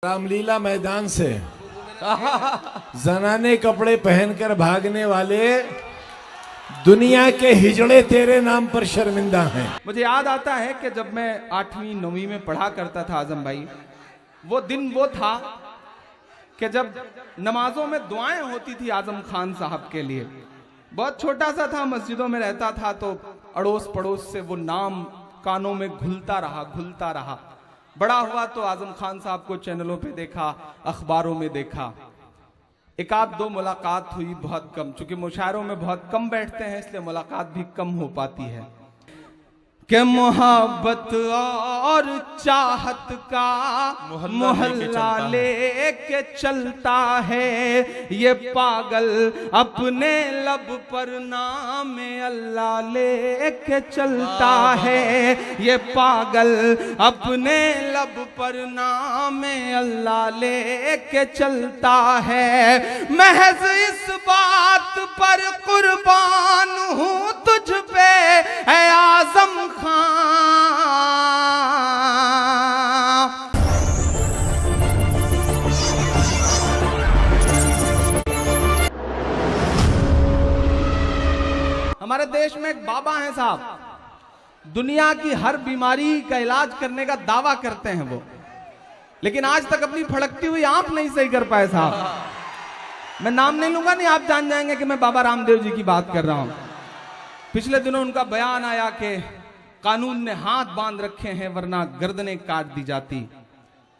रामलीला मैदान से जनाने कपड़े पहनकर भागने वाले दुनिया के हिजड़े तेरे नाम पर शर्मिंदा हैं। मुझे याद आता है कि जब मैं 8वीं 9वीं में पढ़ा करता था आजम भाई, वो दिन वो था कि जब नमाजों में दुआएं होती थी आजम खान साहब के लिए। बहुत छोटा सा था, मस्जिदों में रहता था, तो अड़ोस पड़ोस से वो नाम कानों में घुलता रहा। बड़ा हुआ तो आजम खान साहब को चैनलों पे देखा, अखबारों में देखा, एक आध दो मुलाकात हुई, बहुत कम। चूंकि मुशायरों में बहुत कम बैठते हैं इसलिए मुलाकात भी कम हो पाती है। कि मोहब्बत और चाहत का मोहल्ला लेके चलता है ये पागल, अपने लब पर नाम अल्लाह लेके चलता है ये पागल, अपने लब पर नाम अल्लाह लेके चलता है। महज इस बात पर कुर्बान हूँ तुझ पे ऐ आजम खां। हमारे देश में एक बाबा हैं साहब, दुनिया की हर बीमारी का इलाज करने का दावा करते हैं वो, लेकिन आज तक अपनी फड़कती हुई आंख नहीं सही कर पाए साहब। मैं नाम नहीं लूंगा, नहीं आप जान जाएंगे कि मैं बाबा रामदेव जी की बात कर रहा हूं। पिछले दिनों उनका बयान आया कि कानून ने हाथ बांध रखे हैं वरना गर्दनें काट दी जाती।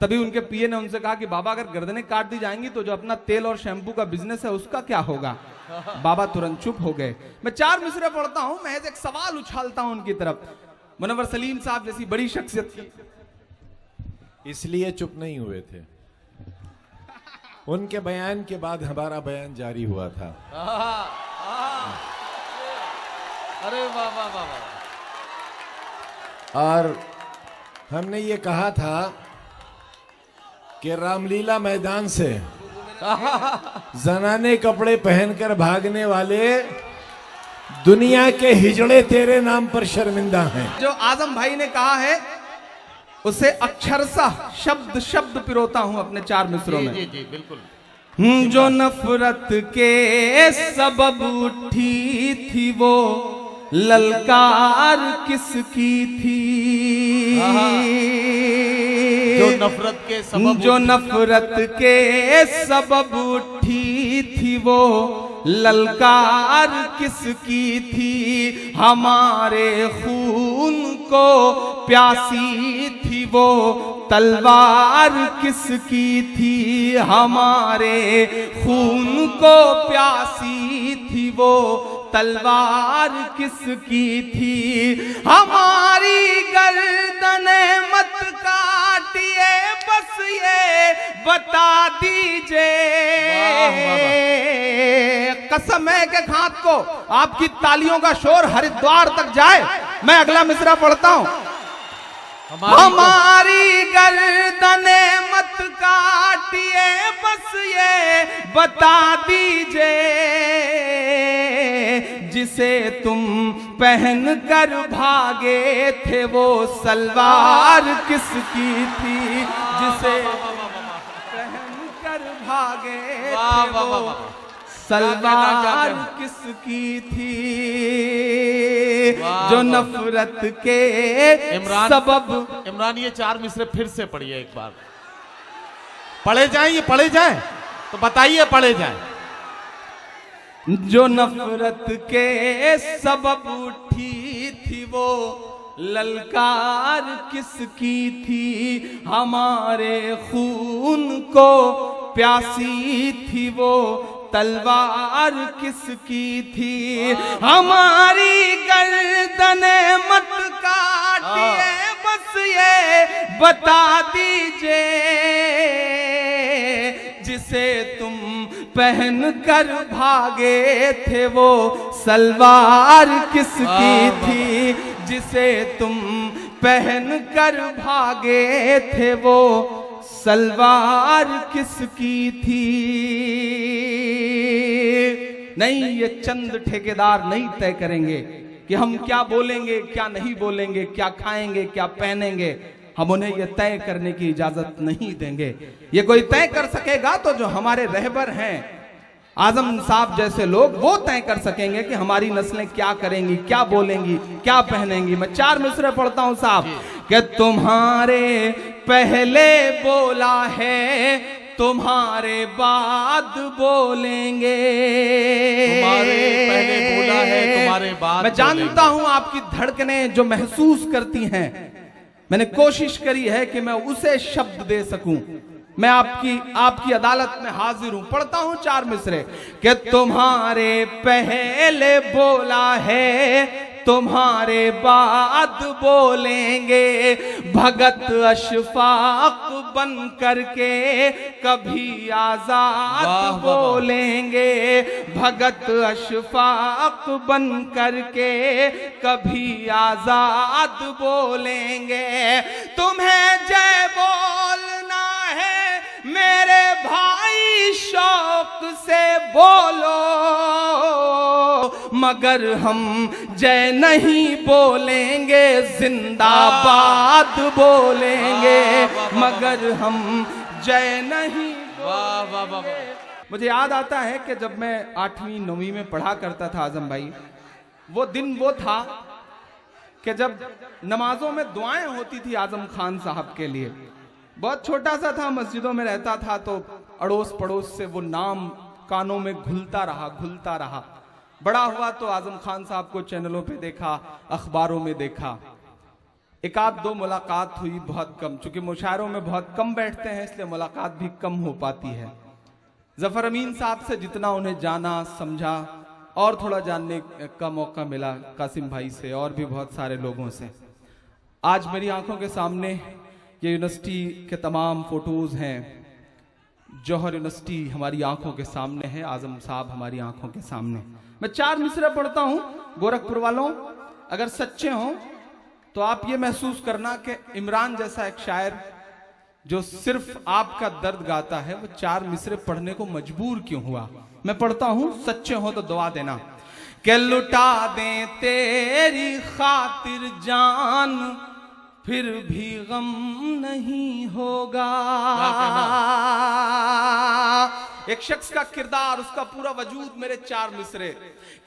तभी उनके पीए ने उनसे कहा कि बाबा अगर गर्दनें काट दी जाएंगी तो जो अपना तेल और शैम्पू का बिजनेस है उसका क्या होगा। बाबा तुरंत चुप हो गए। मैं 4 मिसरे पढ़ता हूं, महज एक सवाल उछालता हूं उनकी तरफ। मुनव्वर सलीम साहब जैसी बड़ी शख्सियत की इसलिए चुप नहीं हुए थे, उनके बयान के बाद हमारा बयान जारी हुआ था। अरे वाह वाह वाह वाह। और हमने ये कहा था कि रामलीला मैदान से जनाने कपड़े पहनकर भागने वाले दुनिया के हिजड़े तेरे नाम पर शर्मिंदा हैं। जो आजम भाई ने कहा है उसे अक्षरशः शब्द शब्द पिरोता हूं अपने 4 मिसरों में। जी बिल्कुल। जो नफरत के सबब उठी थी वो ललकार किसकी थी। जो नफरत के सबब उठी थी वो ललकार किसकी थी। हमारे खून को प्यासी थी वो तलवार किसकी थी। हमारे खून को प्यासी थी वो तलवार किसकी थी। हमारी गर्दने मत काटिए बस ये बता दीजिए। कसम है कि खात को आपकी तालियों का शोर हरिद्वार तक जाए। मैं अगला मिसरा पढ़ता हूं। हमारी गर्दने मत काटिए बस ये बता दीजिए। जिसे तुम पहन कर भागे थे वो सलवार किसकी थी। जिसे पहन कर भागे थे वो सलवार किसकी थी। जो नफरत के सबब। इमरान ये 4 मिसरे फिर से पढ़िए एक बार। पढ़े जाएं, ये पढ़े जाएं तो बताइए, पढ़े जाएं। जो नफरत के सबब उठी थी वो ललकार किसकी थी। हमारे खून को प्यासी थी वो तलवार किसकी थी। हमारी गर्दने मत काटिए बस ये बता दीजिए। जिसे तुम पहन कर भागे थे वो सलवार किसकी थी। जिसे तुम पहन कर भागे थे वो सलवार किसकी थी। नहीं, ये चंद ठेकेदार नहीं तय करेंगे कि हम क्या बोलेंगे, क्या नहीं बोलेंगे, क्या खाएंगे, क्या पहनेंगे। हम उन्हें यह तय करने की इजाजत नहीं देंगे। ये कोई तय कर सकेगा तो जो हमारे रहबर हैं आजम साहब जैसे लोग, वो तय कर सकेंगे कि हमारी नस्लें क्या करेंगी, क्या बोलेंगी, क्या पहनेंगी। मैं 4 मिसरे पढ़ता हूं साहब कि तुम्हारे पहले बोला है, तुम्हारे बाद बोलेंगे। तुम्हारे पहले बोला है, तुम्हारे बाद मैं जानता हूं आपकी धड़कनें जो महसूस करती हैं, मैंने कोशिश करी है कि मैं उसे शब्द दे सकूं। मैं आपकी अदालत में हाजिर हूं। पढ़ता हूं 4 मिसरे कि तुम्हारे पहले बोला है, तुम्हारे बाद बोलेंगे। भगत अशफाक बन करके कभी आजाद बोलेंगे। भगत अशफाक बन करके कभी आजाद बोलेंगे। तुम्हें जय बोलना है मेरे भाई, शौक से बोलो, मगर हम जय नहीं बोलेंगे, जिंदाबाद बोलेंगे। मगर हम जय नहीं बोलेंगे। मुझे याद आता है कि जब मैं 8वीं 9वीं में पढ़ा करता था आजम भाई, वो दिन वो था कि जब नमाजों में दुआएं होती थी आजम खान साहब के लिए। बहुत छोटा सा था, मस्जिदों में रहता था, तो अड़ोस पड़ोस से वो नाम कानों में घुलता रहा। बड़ा हुआ तो आजम खान साहब को चैनलों पे देखा, अखबारों में देखा। एक आध दो मुलाकात हुई, बहुत कम, चूंकि मुशायरों में बहुत कम बैठते हैं इसलिए मुलाकात भी कम हो पाती है। जफर अमीन साहब से जितना उन्हें जाना समझा और थोड़ा जानने का मौका मिला, कासिम भाई से और भी बहुत सारे लोगों से। आज मेरी आंखों के सामने ये यूनिवर्सिटी के तमाम फोटोज हैं। जौहर यूनिवर्सिटी हमारी आंखों के सामने है, आजम साहब हमारी आंखों के सामने। मैं 4 मिसरे पढ़ता हूं। गोरखपुर वालों, अगर सच्चे हों तो आप ये महसूस करना कि इमरान जैसा एक शायर जो सिर्फ आपका दर्द गाता है, वो 4 मिसरे पढ़ने को मजबूर क्यों हुआ। मैं पढ़ता हूं, सच्चे हो तो दुआ देना। कि लुटा दें तेरी खातिर जान, फिर भी गम नहीं होगा। एक शख्स का किरदार, उसका पूरा वजूद मेरे 4 मिसरे।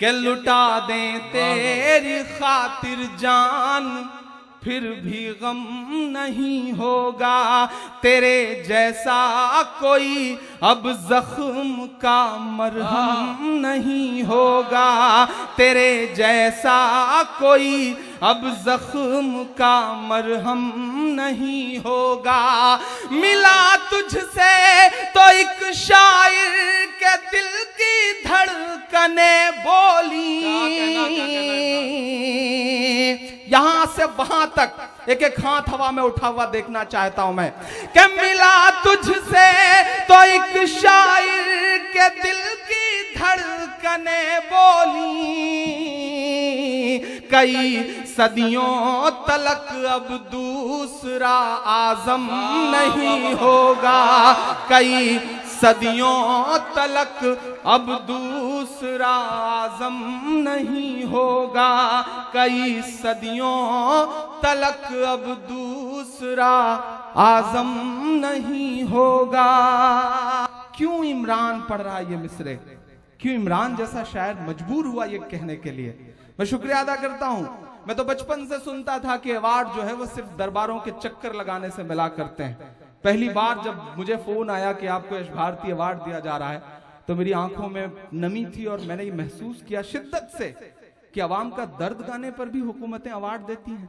कि लुटा दें तेरी खातिर जान, फिर भी गम नहीं होगा। तेरे जैसा कोई अब जख्म का मरहम नहीं होगा। तेरे जैसा कोई अब जख्म का मरहम नहीं होगा। मिला तुझसे तो एक शायर के दिल की धड़कने बोली। यहां से वहां तक एक एक हाथ हवा में उठा हुआ देखना चाहता हूं मैं। कि मिला तुझसे तो एक शायर के दिल की धड़कने बोली। कई सदियों तलक अब दूसरा आजम नहीं होगा। कई सदियों तलक अब दूसरा आजम नहीं होगा। कई सदियों तलक अब दूसरा आजम नहीं होगा। क्यों इमरान पढ़ रहा है ये मिसरे? क्यों इमरान जैसा शायर मजबूर हुआ ये कहने के लिए? मैं शुक्रिया अदा करता हूं। मैं तो बचपन से सुनता था कि अवार्ड जो है वो सिर्फ दरबारों के चक्कर लगाने से मिला करते हैं। पहली बार जब मुझे फोन आया कि आपको यश भारती अवार्ड दिया जा रहा है, तो मेरी आंखों में नमी थी और मैंने ये महसूस किया शिद्दत से कि अवाम का दर्द गाने पर भी हुकूमतें अवार्ड देती हैं।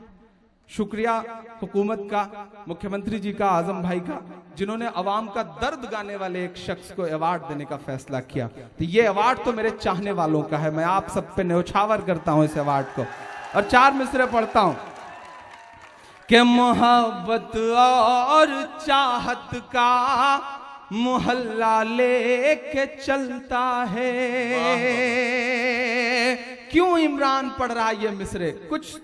शुक्रिया हुकूमत का, मुख्यमंत्री जी का, आजम भाई का, जिन्होंने अवाम का दर्द गाने वाले एक शख्स को अवार्ड देने का फैसला किया। तो ये अवार्ड तो मेरे चाहने वालों का है। मैं आप सब पे न्यौछावर करता हूं इस अवार्ड को। और 4 मिसरे पढ़ता हूं कि मोहब्बत और चाहत का मोहल्ला लेके चलता है। क्यों इमरान पढ़ रहा है ये मिसरे? कुछ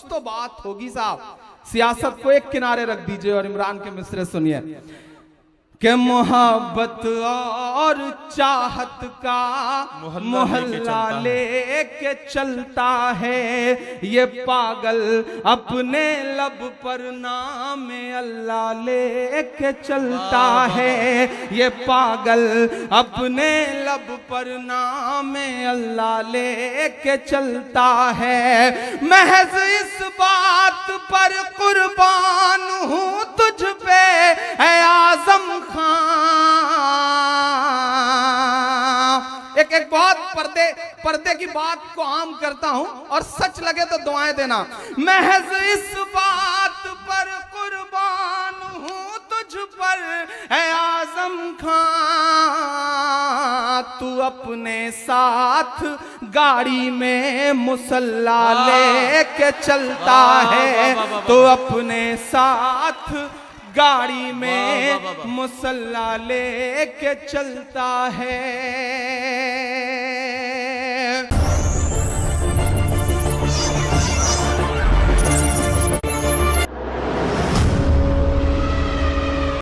तो बात होगी साहब। सियासत को एक किनारे रख दीजिए और इमरान के मिसरे सुनिए। के मोहब्बत और चाहत का मोहल्ला लेके चलता है ये पागल, अपने लब पर नाम अल्लाह लेके चलता है ये पागल, अपने लब पर नाम अल्लाह लेके चलता है। महज इस बात पर कुर्बान हूँ तुझ पे है आजम खां। एक बहुत पर्दे की बात को आम करता हूं और सच लगे तो दुआएं देना। महज इस बात पर कुर्बान हूं तुझ पर है आजम खां, तू अपने साथ गाड़ी में मुसल्ला लेके चलता है, तो अपने साथ गाड़ी में मुसल्ला लेके चलता है।